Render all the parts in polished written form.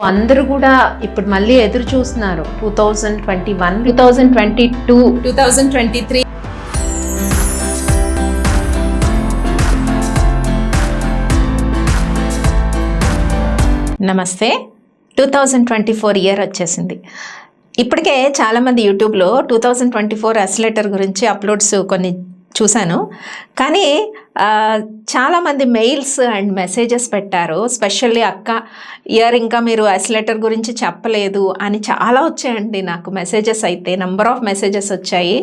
అందరూ కూడా ఇప్పుడు మళ్ళీ ఎదురు చూస్తున్నారు 2021, 2022, 2023. నమస్తే. 2024 ఇయర్ వచ్చేసింది. ఇప్పటికే చాలామంది యూట్యూబ్లో 2024 అస్లెటర్ గురించి అప్లోడ్స్ కొన్ని చూశాను. కానీ చాలామంది మెయిల్స్ అండ్ మెసేజెస్ పెట్టారు. స్పెషల్లీ అక్క ఇయర్ ఇంకా మీరు అస్లెటర్ గురించి చెప్పలేదు అని చాలా వచ్చాయండి నాకు మెసేజెస్. అయితే నెంబర్ ఆఫ్ మెసేజెస్ వచ్చాయి.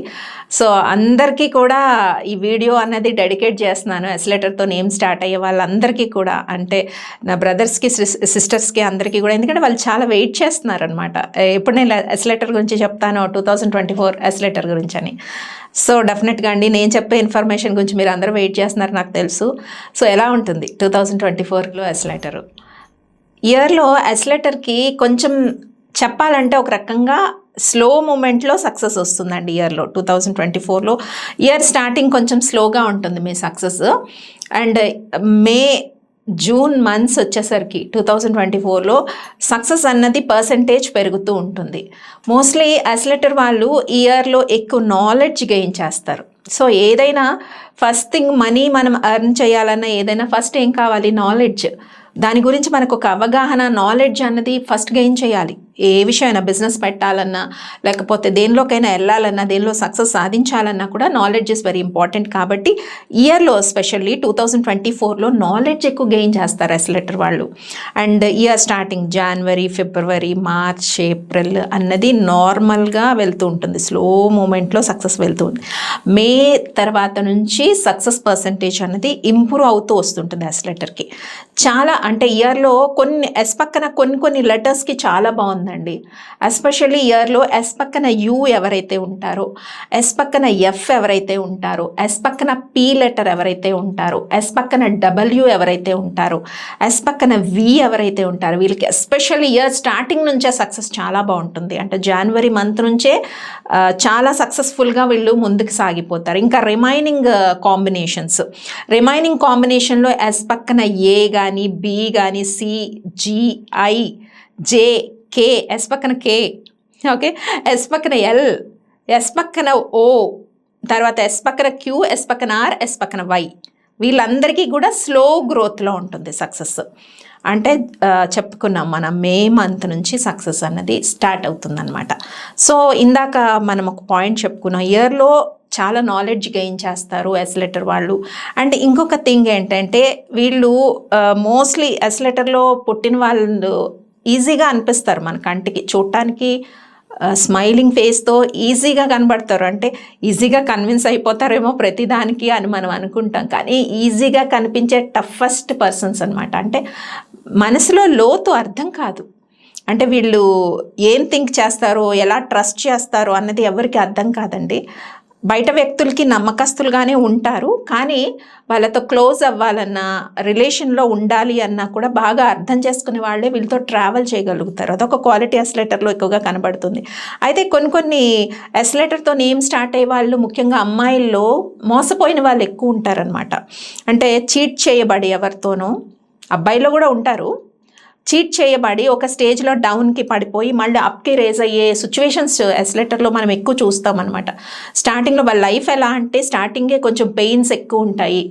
సో అందరికీ కూడా ఈ వీడియో అనేది డెడికేట్ చేస్తున్నాను. అస్లెటర్తో నేమ్ స్టార్ట్ అయ్యే వాళ్ళందరికీ కూడా, అంటే నా బ్రదర్స్కి సిస్టర్స్కి అందరికీ కూడా, ఎందుకంటే వాళ్ళు చాలా వెయిట్ చేస్తున్నారు అనమాట. ఎప్పుడు నేను అస్లెటర్ గురించి చెప్తాను 2024 అస్లెటర్ గురించి అని. సో డెఫినెట్గా అండి, నేను చెప్పే ఇన్ఫర్మేషన్ గురించి మీరు అందరూ వెయిట్ చేస్తున్నారు నాకు తెలుసు. సో ఎలా ఉంటుంది 2024లో అస్లెటరు? ఇయర్లో అస్లెటర్కి కొంచెం చెప్పాలంటే ఒక రకంగా స్లో మూమెంట్లో సక్సెస్ వస్తుందండి. ఇయర్లో 2024లో ఇయర్ స్టార్టింగ్ కొంచెం స్లోగా ఉంటుంది మీ సక్సెస్. అండ్ జూన్ మంత్స్ వచ్చేసరికి 2024లో సక్సెస్ అన్నది పర్సంటేజ్ పెరుగుతూ ఉంటుంది. మోస్ట్లీ అస్లెటర్ వాళ్ళు ఈ ఇయర్లో ఎక్కువ నాలెడ్జ్ గెయిన్ చేస్తారు. సో ఏదైనా ఫస్ట్ థింగ్ మనీ మనం ఎర్న్ చేయాలన్నా ఏదైనా ఫస్ట్ ఏం కావాలి? నాలెడ్జ్. దాని గురించి మనకు ఒక అవగాహన, నాలెడ్జ్ అన్నది ఫస్ట్ గెయిన్ చేయాలి. ఏ విషయమైనా బిజినెస్ పెట్టాలన్నా, లేకపోతే దేనిలోకైనా వెళ్ళాలన్నా, దేనిలో సక్సెస్ సాధించాలన్నా కూడా నాలెడ్జ్ ఇస్ వెరీ ఇంపార్టెంట్. కాబట్టి ఇయర్లో ఎస్పెషల్లీ 2024లో నాలెడ్జ్ ఎక్కువ గెయిన్ చేస్తారు అస్లెటర్ వాళ్ళు. And year starting January, February, March, April అన్నది నార్మల్గా వెళ్తూ ఉంటుంది, స్లో మూమెంట్లో సక్సెస్ వెళ్తుంది. మే తర్వాత నుంచి సక్సెస్ పర్సంటేజ్ అన్నది ఇంప్రూవ్ అవుతూ వస్తుంటుంది అస్లెటర్కి. చాలా అంటే ఇయర్లో ఎస్ పక్కన కొన్ని లెటర్స్కి చాలా బాగుందండి. ఎస్పెషల్లీ ఇయర్లో ఎస్ పక్కన యూ ఎవరైతే ఉంటారో, ఎస్ పక్కన ఎఫ్ ఎవరైతే ఉంటారో, ఎస్ పక్కన పీ లెటర్ ఎవరైతే ఉంటారో, ఎస్ పక్కన డబ్ల్యూ ఎవరైతే ఉంటారో, ఎస్ పక్కన వి ఎవరైతే ఉంటారో, వీళ్ళకి ఎస్పెషల్లీ ఇయర్ స్టార్టింగ్ నుంచే సక్సెస్ చాలా బాగుంటుంది. అంటే జనవరి మంత్ నుంచే చాలా సక్సెస్ఫుల్గా వీళ్ళు ముందుకు సాగిపోతారు. ఇంకా రిమైనింగ్ కాంబినేషన్లో ఎస్ పక్కన ఏ కానీ, బి కానీ, C, G, I, J, K, S పక్కన కే, ఓకే, ఎస్ పక్కన ఎల్, ఎస్ పక్కన ఓ, తర్వాత ఎస్ పక్కన క్యూ, ఎస్ పక్కన ఆర్, ఎస్ పక్కన వై, వీళ్ళందరికీ కూడా స్లో గ్రోత్లో ఉంటుంది సక్సెస్. అంటే చెప్పుకున్నాం మనం మే మంత్ నుంచి సక్సెస్ అన్నది స్టార్ట్ అవుతుందన్నమాట. సో ఇందాక మనం ఒక పాయింట్ చెప్పుకున్నాం, ఇయర్లో చాలా నాలెడ్జ్ గెయిన్ చేస్తారు అస్లెటర్ వాళ్ళు. అండ్ ఇంకొక థింగ్ ఏంటంటే, వీళ్ళు మోస్ట్లీ అస్లెటర్లో పుట్టిన వాళ్ళు ఈజీగా అనిపిస్తారు మన కంటికి, చూడటానికి స్మైలింగ్ ఫేస్తో ఈజీగా కనబడతారు. అంటే ఈజీగా కన్విన్స్ అయిపోతారేమో ప్రతిదానికి అని మనం అనుకుంటాం, కానీ ఈజీగా కనిపించే టఫెస్ట్ పర్సన్స్ అనమాట. అంటే మనసులో లోతు అర్థం కాదు. అంటే వీళ్ళు ఏం థింక్ చేస్తారో, ఎలా ట్రస్ట్ చేస్తారో అన్నది ఎవరికి అర్థం కాదండి. బయట వ్యక్తులకి నమ్మకస్తులుగానే ఉంటారు, కానీ వాళ్ళతో క్లోజ్ అవ్వాలన్నా, రిలేషన్లో ఉండాలి అన్నా కూడా బాగా అర్థం చేసుకునే వాళ్ళే వీళ్ళతో ట్రావెల్ చేయగలుగుతారు. అదొక క్వాలిటీ అస్లెటర్లో ఎక్కువగా కనబడుతుంది. అయితే కొన్ని అస్లెటర్తో నేమ్ స్టార్ట్ అయ్యే వాళ్ళు, ముఖ్యంగా అమ్మాయిల్లో మోసపోయిన వాళ్ళు ఎక్కువ ఉంటారనమాట. అంటే చీట్ చేయబడి ఎవరితోనో, అబ్బాయిలో కూడా ఉంటారు, చీట్ చేయబడి ఒక స్టేజ్లో డౌన్కి పడిపోయి మళ్ళీ అప్కి రేజ్ అయ్యే సిచ్యువేషన్స్ అస్లెటర్లో మనం ఎక్కువ చూస్తాం అనమాట. స్టార్టింగ్లో వాళ్ళ లైఫ్ ఎలా అంటే, స్టార్టింగే కొంచెం పెయిన్స్ ఎక్కువ ఉంటాయి.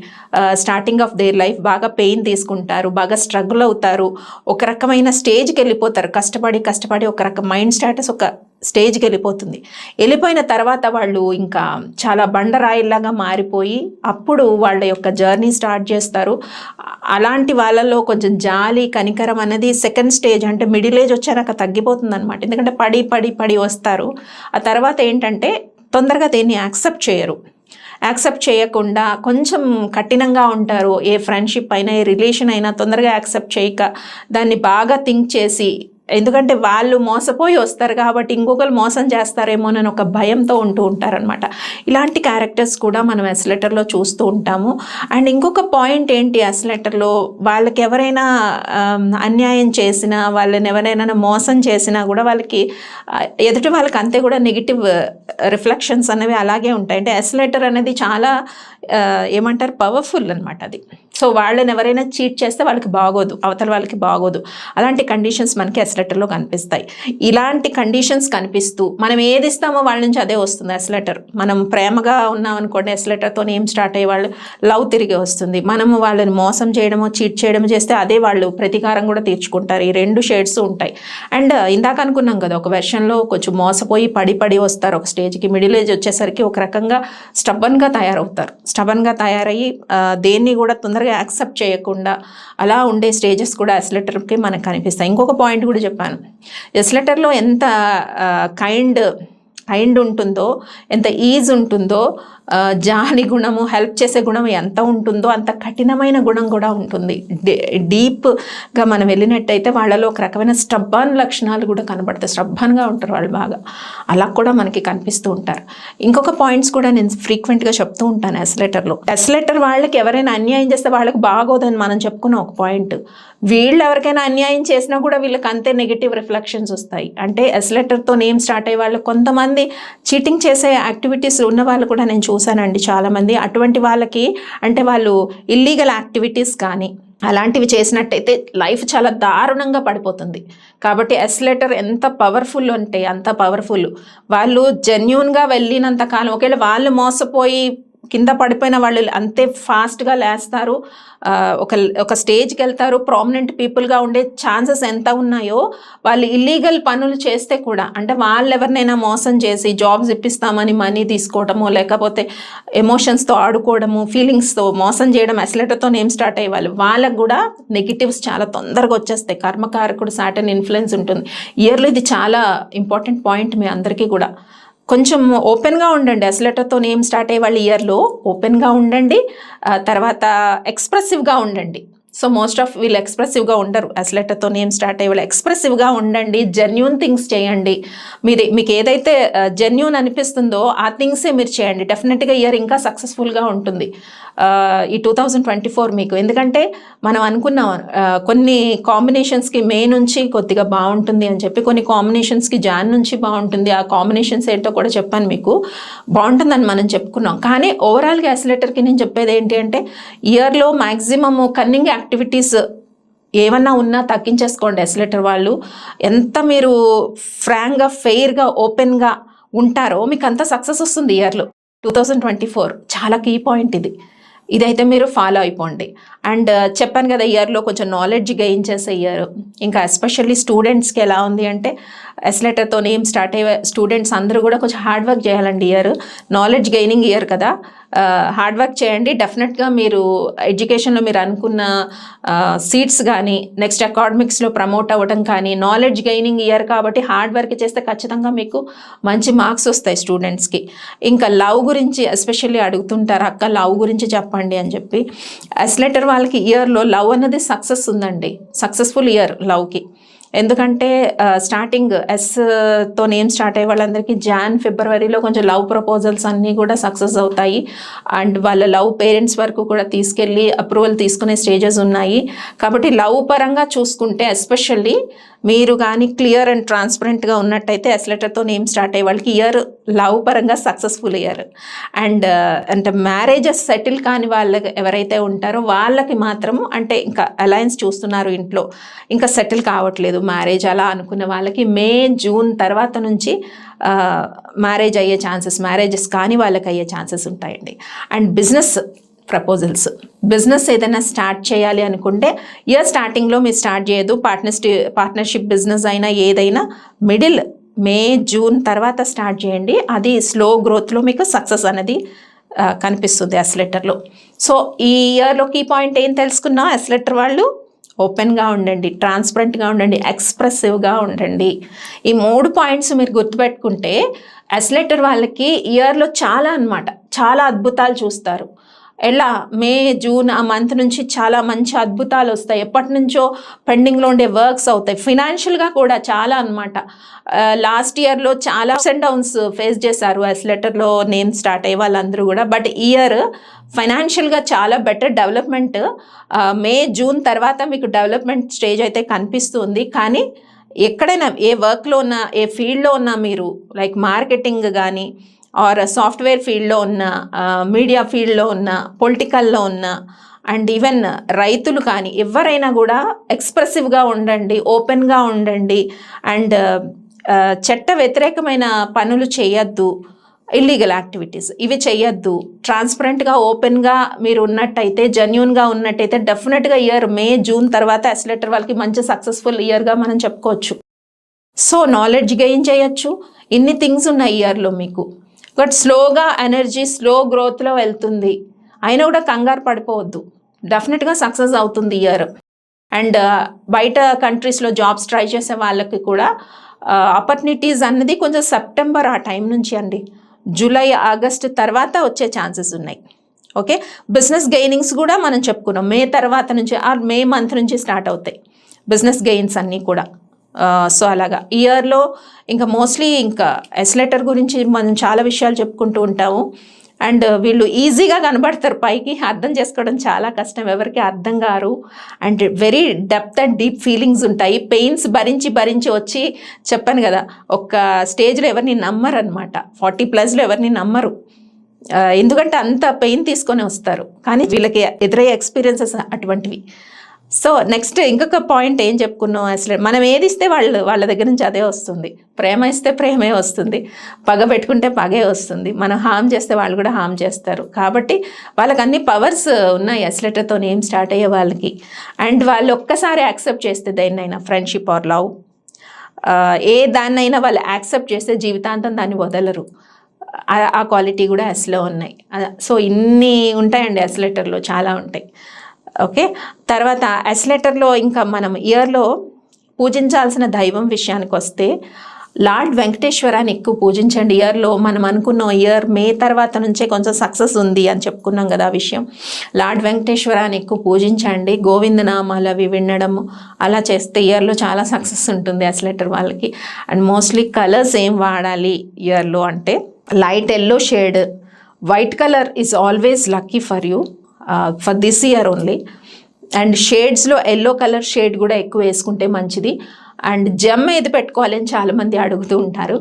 స్టార్టింగ్ ఆఫ్ దేర్ లైఫ్ బాగా పెయిన్ తీసుకుంటారు, బాగా స్ట్రగుల్ అవుతారు, ఒక రకమైన స్టేజ్కి వెళ్ళిపోతారు. కష్టపడి ఒక రకం మైండ్ స్టేటస్ ఒక స్టేజ్కి వెళ్ళిపోయిన తర్వాత వాళ్ళు ఇంకా చాలా బండరాయిల్లాగా మారిపోయి అప్పుడు వాళ్ళ యొక్క జర్నీ స్టార్ట్ చేస్తారు. అలాంటి వాళ్ళలో కొంచెం జాలి, కనికరం అనేది సెకండ్ స్టేజ్, అంటే మిడిల్ ఏజ్ వచ్చాక తగ్గిపోతుంది అనమాట. ఎందుకంటే పడి వస్తారు. ఆ తర్వాత ఏంటంటే తొందరగా దేన్ని యాక్సెప్ట్ చేయకుండా కొంచెం కఠినంగా ఉంటారు. ఏ ఫ్రెండ్షిప్ అయినా, ఏ రిలేషన్ అయినా తొందరగా యాక్సెప్ట్ చేయక దాన్ని బాగా థింక్ చేసి, ఎందుకంటే వాళ్ళు మోసపోయి వస్తారు కాబట్టి ఇంకొకరు మోసం చేస్తారేమోనని ఒక భయంతో ఉంటూ ఉంటారనమాట. ఇలాంటి క్యారెక్టర్స్ కూడా మనం అస్లెటర్లో చూస్తూ ఉంటాము. అండ్ ఇంకొక పాయింట్ ఏంటి, అస్లెటర్లో వాళ్ళకి ఎవరైనా అన్యాయం చేసినా, వాళ్ళని ఎవరైనా మోసం చేసినా కూడా వాళ్ళకి ఎదుటి వాళ్ళకి అంతే కూడా నెగిటివ్ రిఫ్లెక్షన్స్ అనేవి అలాగే ఉంటాయి. అంటే అస్లెటర్ అనేది చాలా ఏమంటారు, పవర్ఫుల్ అనమాట అది. సో వాళ్ళని ఎవరైనా చీట్ చేస్తే వాళ్ళకి బాగోదు, అవతల వాళ్ళకి బాగోదు. అలాంటి కండిషన్స్ మనకి ఎస్ లెటర్లో కనిపిస్తాయి. ఇలాంటి కండిషన్స్ కనిపిస్తూ మనం ఏది ఇస్తామో వాళ్ళ నుంచి అదే వస్తుంది ఎస్ లెటర్. మనం ప్రేమగా ఉన్నాం అనుకోండి, ఎస్ లెటర్తో నేమ్ స్టార్ట్ అయ్యే వాళ్ళు లవ్ తిరిగి వస్తుంది. మనము వాళ్ళని మోసం చేయడమో చీట్ చేయడమో చేస్తే అదే వాళ్ళు ప్రతీకారం కూడా తీర్చుకుంటారు. ఈ 2 షేడ్స్ ఉంటాయి. అండ్ ఇందాక అనుకున్నాం కదా, ఒక వెర్షన్లో కొంచెం మోసపోయి పడి వస్తారు ఒక స్టేజ్కి, మిడిల్ ఏజ్ వచ్చేసరికి ఒక రకంగా స్టబన్గా తయారవుతారు. స్టబన్గా తయారయ్యి దేన్ని కూడా తొందరగా యాక్సెప్ట్ చేయకుండా అలా ఉండే స్టేజెస్ కూడా ఎస్ లెటర్కి మనకు కనిపిస్తాయి. ఇంకొక పాయింట్ కూడా చెప్పాను, ఎస్ లెటర్లో ఎంత కైండ్ ఉంటుందో, ఎంత ఈజ్ ఉంటుందో, జాలి గుణము, హెల్ప్ చేసే గుణం ఎంత ఉంటుందో అంత కఠినమైన గుణం కూడా ఉంటుంది. డీప్గా మనం వెళ్ళినట్టయితే వాళ్ళలో ఒక రకమైన స్టబ్బాన్ లక్షణాలు కూడా కనబడతాయి. స్టబ్బాన్గా ఉంటారు వాళ్ళు బాగా, అలా కూడా మనకి కనిపిస్తూ ఉంటారు. ఇంకొక పాయింట్స్ కూడా నేను ఫ్రీక్వెంట్గా చెప్తూ ఉంటాను ఎస్ లెటర్లో. ఎస్ లెటర్ వాళ్ళకి ఎవరైనా అన్యాయం చేస్తే వాళ్ళకి బాగోదని మనం చెప్పుకున్న ఒక పాయింట్, వీళ్ళు ఎవరికైనా అన్యాయం చేసినా కూడా వీళ్ళకి అంతే నెగిటివ్ రిఫ్లెక్షన్స్ వస్తాయి. అంటే ఎస్ లెటర్తో నేమ్ స్టార్ట్ అయ్యే వాళ్ళు కొంతమంది చీటింగ్ చేసే యాక్టివిటీస్ ఉన్న వాళ్ళు కూడా నేను చూశానండి చాలామంది. అటువంటి వాళ్ళకి అంటే వాళ్ళు ఇల్లీగల్ యాక్టివిటీస్ కానీ అలాంటివి చేసినట్టయితే లైఫ్ చాలా దారుణంగా పడిపోతుంది. కాబట్టి ఎస్ లెటర్ ఎంత పవర్ఫుల్ అంటే అంత పవర్ఫుల్. వాళ్ళు జెన్యూన్గా వెళ్ళినంత కాలం, ఒకవేళ వాళ్ళు మోసపోయి కింద పడిపోయిన వాళ్ళు అంతే ఫాస్ట్గా లేస్తారు, ఒక స్టేజ్కి వెళ్తారు, ప్రామినెంట్ పీపుల్గా ఉండే ఛాన్సెస్ ఎంత ఉన్నాయో, వాళ్ళు ఇల్లీగల్ పనులు చేస్తే కూడా, అంటే వాళ్ళు ఎవరినైనా మోసం చేసి జాబ్స్ ఇప్పిస్తామని మనీ తీసుకోవడము, లేకపోతే ఎమోషన్స్తో ఆడుకోవడము, ఫీలింగ్స్తో మోసం చేయడం, ఎస్ లెటర్తో నేమ్ స్టార్ట్ అయ్యే వాళ్ళకు కూడా నెగిటివ్స్ చాలా తొందరగా వచ్చేస్తాయి. కర్మకారకుడు సాటర్న్ ఇన్ఫ్లుయెన్స్ ఉంటుంది. ఇయర్లో ఇది చాలా ఇంపార్టెంట్ పాయింట్ మీ అందరికీ కూడా. కొంచెం ఓపెన్గా ఉండండి. ఎస్ లెటర్తో నేమ్ స్టార్ట్ అయ్యే వాళ్ళు ఇయర్లో ఓపెన్గా ఉండండి, తర్వాత ఎక్స్ప్రెసివ్గా ఉండండి. సో మోస్ట్ ఆఫ్ వీళ్ళు ఎక్స్ప్రెసివ్గా ఉండరు. ఎస్ లెటర్తో నేమ్ స్టార్ట్ అయ్యే వాళ్ళు ఎక్స్ప్రెసివ్గా ఉండండి, జెన్యూన్ థింగ్స్ చేయండి. మీకు ఏదైతే జెన్యూన్ అనిపిస్తుందో ఆ థింగ్సే మీరు చేయండి. డెఫినెట్గా ఇయర్ ఇంకా సక్సెస్ఫుల్గా ఉంటుంది ఈ 2024 మీకు. ఎందుకంటే మనం అనుకున్నాం కొన్ని కాంబినేషన్స్కి మే నుంచి కొద్దిగా బాగుంటుంది అని చెప్పి, కొన్ని కాంబినేషన్స్కి జాన్ నుంచి బాగుంటుంది. ఆ కాంబినేషన్స్ ఏంటో కూడా చెప్పాను మీకు, బాగుంటుందని మనం చెప్పుకున్నాం. కానీ ఓవరాల్గా ఎస్ లెటర్కి నేను చెప్పేది ఏంటి అంటే, ఇయర్లో మ్యాక్సిమమ్ కన్నింగ్ యాక్టివిటీస్ ఏమన్నా ఉన్నా తగ్గించేసుకోండి. ఎస్ లెటర్ వాళ్ళు ఎంత మీరు ఫ్రాంక్గా, ఫెయిర్గా, ఓపెన్గా ఉంటారో మీకు అంత సక్సెస్ వస్తుంది ఇయర్లో. 2024 చాలా కీ పాయింట్ ఇదైతే మీరు ఫాలో అయిపోండి. అండ్ చెప్పాను కదా, ఇయర్లో కొంచెం నాలెడ్జ్ గెయిన్ చేసే ఇయర్. ఇంకా ఎస్పెషల్లీ స్టూడెంట్స్కి ఎలా ఉంది అంటే, ఎస్ లెటర్తో నేమ్ స్టార్ట్ అయ్యే స్టూడెంట్స్ అందరూ కూడా కొంచెం హార్డ్ వర్క్ చేయాలండి. ఇయర్ నాలెడ్జ్ గెయినింగ్ ఇయర్ కదా, హార్డ్ వర్క్ చేయండి. డెఫినెట్గా మీరు ఎడ్యుకేషన్లో మీరు అనుకున్న సీట్స్ కానీ, నెక్స్ట్ అకాడమిక్స్లో ప్రమోట్ అవ్వడం కానీ, నాలెడ్జ్ గెయినింగ్ ఇయర్ కాబట్టి హార్డ్ వర్క్ చేస్తే ఖచ్చితంగా మీకు మంచి మార్క్స్ వస్తాయి స్టూడెంట్స్కి. ఇంకా లవ్ గురించి ఎస్పెషల్లీ అడుగుతుంటారు, అక్క లవ్ గురించి చెప్పండి అని చెప్పి. ఎస్ లెటర్ వాళ్ళకి ఇయర్లో లవ్ అన్నది సక్సెస్ ఉందండి, సక్సెస్ఫుల్ ఇయర్ లవ్కి. ఎందుకంటే స్టార్టింగ్ ఎస్తో నేమ్ స్టార్ట్ అయ్యే వాళ్ళందరికీ జాన్ ఫిబ్రవరిలో కొంచెం లవ్ ప్రపోజల్స్ అన్నీ కూడా సక్సెస్ అవుతాయి. అండ్ వాళ్ళ లవ్ పేరెంట్స్ వరకు కూడా తీసుకెళ్ళి అప్రూవల్ తీసుకునే స్టేజెస్ ఉన్నాయి. కాబట్టి లవ్ పరంగా చూసుకుంటే ఎస్పెషల్లీ మీరు కానీ క్లియర్ అండ్ ట్రాన్స్పరెంట్గా ఉన్నట్టయితే ఎస్ లెటర్తో నేమ్ స్టార్ట్ అయ్యే వాళ్ళకి ఇయర్ లవ్ పరంగా సక్సెస్ఫుల్ ఇయర్. అండ్ అంటే మ్యారేజెస్ సెటిల్ కాని వాళ్ళకి ఎవరైతే ఉంటారో వాళ్ళకి మాత్రము, అంటే ఇంకా అలయన్స్ చూస్తున్నారు ఇంట్లో, ఇంకా సెటిల్ కావట్లేదు మ్యారేజ్ అలా అనుకున్న వాళ్ళకి మే జూన్ తర్వాత నుంచి మ్యారేజ్ అయ్యే ఛాన్సెస్, మ్యారేజెస్ కానీ వాళ్ళకి అయ్యే ఛాన్సెస్ ఉంటాయండి. అండ్ బిజినెస్ ఏదైనా స్టార్ట్ చేయాలి అనుకుంటే ఇయర్ స్టార్టింగ్లో మీరు స్టార్ట్ చేయదు. పార్ట్నర్షిప్ బిజినెస్ అయినా ఏదైనా మిడిల్ మే జూన్ తర్వాత స్టార్ట్ చేయండి. అది స్లో గ్రోత్లో మీకు సక్సెస్ అనేది కనిపిస్తుంది ఎస్ లెటర్లో. సో ఈ ఇయర్లో కీ పాయింట్ ఏం తెలుసుకున్నా, ఎస్ లెటర్ వాళ్ళు ఓపెన్గా ఉండండి, ట్రాన్స్పరెంట్గా ఉండండి, ఎక్స్ప్రెసివ్గా ఉండండి. ఈ 3 పాయింట్స్ మీరు గుర్తుపెట్టుకుంటే ఎస్ లెటర్ వాళ్ళకి ఇయర్లో చాలా అద్భుతాలు చూస్తారు. ఎలా మే జూన్ ఆ మంత్ నుంచి చాలా మంచి అద్భుతాలు వస్తాయి. ఎప్పటి నుంచో పెండింగ్లో ఉండే వర్క్స్ అవుతాయి. ఫినాన్షియల్గా కూడా చాలా లాస్ట్ ఇయర్లో చాలా అప్స్ అండ్ డౌన్స్ ఫేస్ చేశారు ఎస్ లెటర్లో నేమ్ స్టార్ట్ అయ్యే వాళ్ళందరూ కూడా. బట్ ఇయర్ ఫైనాన్షియల్గా చాలా బెటర్ డెవలప్మెంట్. మే జూన్ తర్వాత మీకు డెవలప్మెంట్ స్టేజ్ అయితే కనిపిస్తుంది. కానీ ఎక్కడైనా ఏ వర్క్లో ఉన్నా, ఏ ఫీల్డ్లో ఉన్నా, మీరు లైక్ మార్కెటింగ్ కానీ ఆర్ సాఫ్ట్వేర్ ఫీల్డ్లో ఉన్న, మీడియా ఫీల్డ్లో ఉన్న, పొలిటికల్లో ఉన్న, అండ్ ఈవెన్ రైతులు కానీ ఎవరైనా కూడా ఎక్స్ప్రెసివ్గా ఉండండి, ఓపెన్గా ఉండండి, అండ్ చట్ట వ్యతిరేకమైన పనులు చేయొద్దు, ఇల్లీగల్ యాక్టివిటీస్ ఇవి చేయొద్దు. ట్రాన్స్పరెంట్గా ఓపెన్గా మీరు ఉన్నట్టయితే, జెన్యూన్గా ఉన్నట్టయితే డెఫినెట్గా ఇయర్ మే జూన్ తర్వాత యాక్సిలరేటర్ వాళ్ళకి మంచి సక్సెస్ఫుల్ ఇయర్గా మనం చెప్పుకోవచ్చు. సో నాలెడ్జ్ గెయిన్ చేయొచ్చు, ఇన్ని థింగ్స్ ఉన్నాయి ఇయర్లో మీకు. బట్ స్లోగా ఎనర్జీ స్లో గ్రోత్లో వెళ్తుంది, అయినా కూడా కంగారు పడిపోవద్దు, డెఫినెట్గా సక్సెస్ అవుతుంది ఇయర్. అండ్ బయట కంట్రీస్లో జాబ్స్ ట్రై చేసే వాళ్ళకి కూడా ఆపర్చునిటీస్ అన్నది కొంచెం సెప్టెంబర్ ఆ టైం నుంచి అండి, జూలై ఆగస్ట్ తర్వాత వచ్చే ఛాన్సెస్ ఉన్నాయి. ఓకే, బిజినెస్ గెయినింగ్స్ కూడా మనం చెప్పుకున్నాం మే తర్వాత నుంచి ఆర్ మే మంత్ నుంచి స్టార్ట్ అవుతాయి బిజినెస్ గెయిన్స్ అన్నీ కూడా. సో అలాగా ఇయర్లో ఇంకా మోస్ట్లీ ఇంకా ఎస్లెటర్ గురించి మనం చాలా విషయాలు చెప్పుకుంటూ ఉంటాము. అండ్ వీళ్ళు ఈజీగా కనబడతారు, పైకి అర్థం చేసుకోవడం చాలా కష్టం, ఎవరికి అర్థం car. And very depth and deep feelings ఉంటాయి. పెయిన్స్ భరించి భరించి వచ్చి చెప్పాను కదా, ఒక స్టేజ్లో ఎవరిని నమ్మరు అనమాట, 40+ ఎవరిని నమ్మరు, ఎందుకంటే అంత పెయిన్ తీసుకొని వస్తారు. కానీ వీళ్ళకి ఎదురయ్యే ఎక్స్పీరియన్సెస్ అటువంటివి. సో నెక్స్ట్ ఇంకొక పాయింట్ ఏం చెప్పుకున్నాం, అసలు మనం ఏది ఇస్తే వాళ్ళ దగ్గర నుంచి అదే వస్తుంది. ప్రేమ ఇస్తే ప్రేమే వస్తుంది, పగ పెట్టుకుంటే పగే వస్తుంది, మనం హామ్ చేస్తే వాళ్ళు కూడా హామ్ చేస్తారు. కాబట్టి వాళ్ళకి అన్ని పవర్స్ ఉన్నాయి ఎస్లెటర్తో నేమ్ స్టార్ట్ అయ్యే వాళ్ళకి. అండ్ వాళ్ళు ఒక్కసారి యాక్సెప్ట్ చేస్తే దేన్నైనా, ఫ్రెండ్షిప్ ఆర్ లవ్, ఏ దాన్నైనా వాళ్ళు యాక్సెప్ట్ చేస్తే జీవితాంతం దాన్ని వదలరు. ఆ క్వాలిటీ కూడా ఎస్లో ఉన్నాయి. సో ఇన్ని ఉంటాయండి ఎస్లెటర్లో, చాలా ఉంటాయి. ఓకే, తర్వాత ఎస్లెటర్లో ఇంకా మనం ఇయర్లో పూజించాల్సిన దైవం విషయానికి వస్తే లార్డ్ వెంకటేశ్వరాన్ని ఎక్కువ పూజించండి. ఇయర్లో మనం అనుకున్నాం ఇయర్ మే తర్వాత నుంచే కొంచెం సక్సెస్ ఉంది అని చెప్పుకున్నాం కదా ఆ విషయం. లార్డ్ వెంకటేశ్వరాన్ని ఎక్కువ పూజించండి, గోవిందనామాలు అవి వినడం అలా చేస్తే ఇయర్లో చాలా సక్సెస్ ఉంటుంది ఎస్లెటర్ వాళ్ళకి. అండ్ మోస్ట్లీ కలర్స్ ఏం వాడాలి ఇయర్లో అంటే light yellow shade, white colour is always lucky for you for this year only. And షేడ్స్లో ఎల్లో కలర్ షేడ్ కూడా ఎక్కువ వేసుకుంటే మంచిది. అండ్ జమ్ ఏది పెట్టుకోవాలి అని చాలామంది అడుగుతూ ఉంటారు,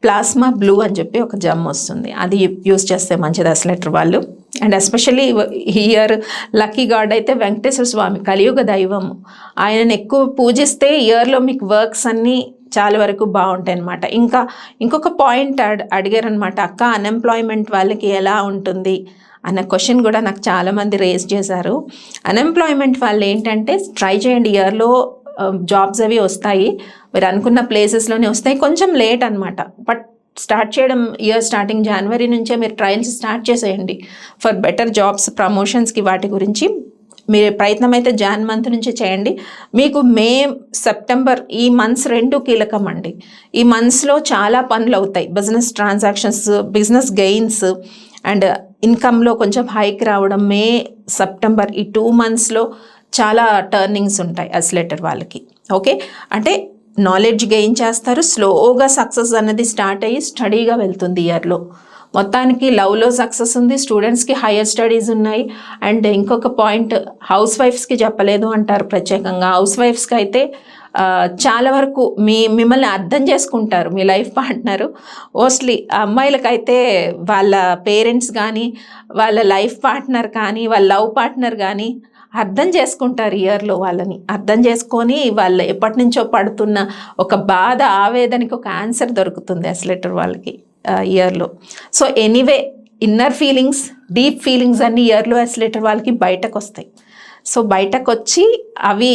ప్లాస్మా బ్లూ అని చెప్పి ఒక జమ్ వస్తుంది, అది యూస్ చేస్తే మంచిది ఎస్లెటర్ వాళ్ళు. And especially year lucky God అయితే వెంకటేశ్వర స్వామి, కలియుగ దైవం, ఆయనను ఎక్కువ పూజిస్తే ఇయర్లో మీకు వర్క్స్ అన్నీ చాలా వరకు బాగుంటాయి అన్నమాట. ఇంకొక పాయింట్ అడిగారనమాట, అక్క అన్ఎంప్లాయ్మెంట్ వాళ్ళకి ఎలా ఉంటుంది అన్న క్వశ్చన్ కూడా నాకు చాలామంది రేస్ చేశారు. అన్ఎంప్లాయ్మెంట్ వాళ్ళు ఏంటంటే ట్రై చేయండి, ఇయర్లో జాబ్స్ అవి వస్తాయి, మీరు అనుకున్న ప్లేసెస్లోనే వస్తాయి, కొంచెం లేట్ అనమాట. బట్ స్టార్ట్ చేయడం ఇయర్ స్టార్టింగ్ జనవరి నుంచే మీరు ట్రయల్స్ స్టార్ట్ చేసేయండి ఫర్ బెటర్ జాబ్స్, ప్రమోషన్స్కి వాటి గురించి మీరు ప్రయత్నం అయితే జాన్ మంత్ నుంచి చేయండి. మీకు మే సెప్టెంబర్ ఈ మంత్స్ 2 కీలకం అండి. ఈ మంత్స్లో చాలా పనులు అవుతాయి, business transactions, business gains and ఇన్కమ్లో కొంచెం హైక్ రావడం. మే సెప్టెంబర్ ఈ 2 మంత్స్లో చాలా టర్నింగ్స్ ఉంటాయి ఎస్లెటర్ వాళ్ళకి. ఓకే, అంటే నాలెడ్జ్ గెయిన్ చేస్తారు, స్లోగా సక్సెస్ అన్నది స్టార్ట్ అయ్యి స్టడీగా వెళ్తుంది ఇయర్లో. మొత్తానికి లవ్లో సక్సెస్ ఉంది, స్టూడెంట్స్కి హయ్యర్ స్టడీస్ ఉన్నాయి. అండ్ ఇంకొక పాయింట్, హౌస్ వైఫ్స్కి చెప్పలేదు అంటారు ప్రత్యేకంగా. హౌస్ వైఫ్స్కి అయితే చాలా వరకు మిమ్మల్ని అర్థం చేసుకుంటారు మీ లైఫ్ పార్ట్నరు. మోస్ట్లీ అమ్మాయిలకైతే వాళ్ళ పేరెంట్స్ కానీ, వాళ్ళ లైఫ్ పార్ట్నర్ కానీ, వాళ్ళ లవ్ పార్ట్నర్ కానీ అర్థం చేసుకుంటారు ఇయర్లో. వాళ్ళని అర్థం చేసుకొని వాళ్ళు ఎప్పటి నుంచో పడుతున్న ఒక బాధ, ఆవేదనకి ఒక ఆన్సర్ దొరుకుతుంది ఎస్లెటర్ వాళ్ళకి ఇయర్లో. So anyway inner feelings, deep feelings అన్ని ఇయర్లో ఎస్లెటర్ వాళ్ళకి బయటకు వస్తాయి. సో బయటకు వచ్చి అవి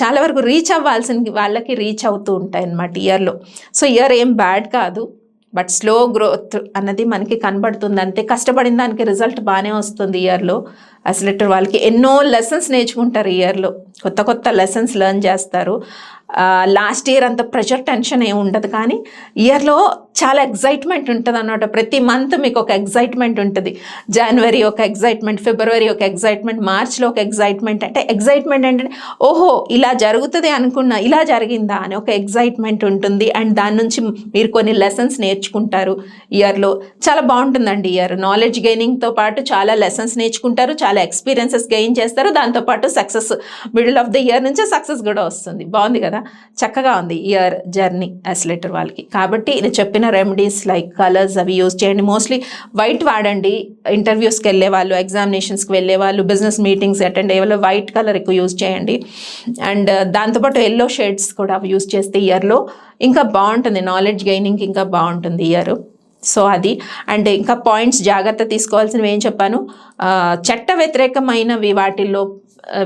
చాలా వరకు రీచ్ అవ్వాల్సిన వాళ్ళకి రీచ్ అవుతూ ఉంటాయి అన్నమాట ఇయర్లో. సో ఇయర్ ఏం బ్యాడ్ కాదు, బట్ స్లో గ్రోత్ అన్నది మనకి కనబడుతుంది అంతే. కష్టపడిన దానికి రిజల్ట్ బాగానే వస్తుంది ఇయర్లో. ఎస్లెటర్ వాళ్ళకి ఎన్నో లెసన్స్ నేర్చుకుంటారు ఇయర్లో, కొత్త కొత్త లెసన్స్ లెర్న్ చేస్తారు. లాస్ట్ ఇయర్ అంత ప్రెషర్ టెన్షన్ ఏమి ఉండదు, కానీ ఇయర్లో చాలా ఎగ్జైట్మెంట్ ఉంటుంది అన్నమాట. ప్రతి మంత్ మీకు ఒక ఎగ్జైట్మెంట్ ఉంటుంది. జనవరి ఒక ఎగ్జైట్మెంట్, ఫిబ్రవరి ఒక ఎగ్జైట్మెంట్, మార్చ్లో ఒక ఎగ్జైట్మెంట్. అంటే ఎగ్జైట్మెంట్ అంటే ఓహో ఇలా జరుగుతుంది అనుకున్నా, ఇలా జరిగిందా అని ఒక ఎగ్జైట్మెంట్ ఉంటుంది. అండ్ దాని నుంచి మీరు కొన్ని లెసన్స్ నేర్చుకుంటారు ఇయర్లో. చాలా బాగుంటుందండి ఇయర్. నాలెడ్జ్ గెయినింగ్తో పాటు చాలా లెసన్స్ నేర్చుకుంటారు, చాలా ఎక్స్పీరియన్సెస్ గెయిన్ చేస్తారు. దాంతోపాటు success, middle of the year నుంచే సక్సెస్ కూడా వస్తుంది. బాగుంది కదా. కదా, చక్కగా ఉంది ఇయర్ జర్నీ యాక్సిలేటర్ వాళ్ళకి. కాబట్టి నేను చెప్పిన రెమెడీస్ లైక్ కలర్స్ అవి యూజ్ చేయండి. మోస్ట్లీ వైట్ వాడండి. ఇంటర్వ్యూస్కి వెళ్ళే వాళ్ళు, ఎగ్జామినేషన్స్కి వెళ్ళే వాళ్ళు, బిజినెస్ మీటింగ్స్ అటెండ్ అయ్యే వాళ్ళు వైట్ కలర్ ఎక్కువ యూజ్ చేయండి. అండ్ దాంతోపాటు ఎల్లో షేడ్స్ కూడా యూజ్ చేస్తే ఇయర్లో ఇంకా బాగుంటుంది, నాలెడ్జ్ గెయినింగ్కి ఇంకా బాగుంటుంది ఇయర్. సో అది. అండ్ ఇంకా పాయింట్స్ జాగ్రత్త తీసుకోవాల్సినవి ఏం చెప్పాను, చట్ట వ్యతిరేకమైనవి వాటిల్లో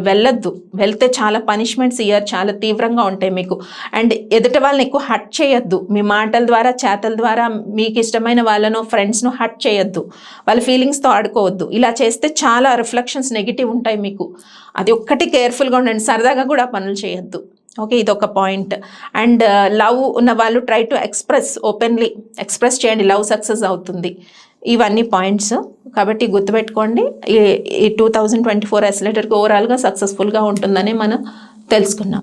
వెళ్ళొద్దు. వెళ్తే చాలా పనిష్మెంట్స్ ఇయర్ చాలా తీవ్రంగా ఉంటాయి మీకు. అండ్ ఎదుటి వాళ్ళని ఎక్కువ హర్ట్ చేయొద్దు. మీ మాటల ద్వారా, చేతల ద్వారా మీకు ఇష్టమైన వాళ్ళను, ఫ్రెండ్స్ను హర్ట్ చేయొద్దు. వాళ్ళ ఫీలింగ్స్తో ఆడుకోవద్దు. ఇలా చేస్తే చాలా రిఫ్లెక్షన్స్ నెగిటివ్ ఉంటాయి మీకు. అది ఒక్కటి కేర్ఫుల్గా ఉండండి. సరదాగా కూడా పనులు చేయొద్దు. ఓకే, ఇదొక పాయింట్. అండ్ లవ్ ఉన్న వాళ్ళు ట్రై టు ఓపెన్లీ ఎక్స్ప్రెస్ చేయండి, లవ్ సక్సెస్ అవుతుంది. ఇవన్నీ పాయింట్స్. కాబట్టి గుర్తుపెట్టుకోండి, ఈ 2024 యాక్సిలేటర్కి ఓవరాల్గా సక్సెస్ఫుల్గా ఉంటుందని మనం తెలుసుకున్నాం.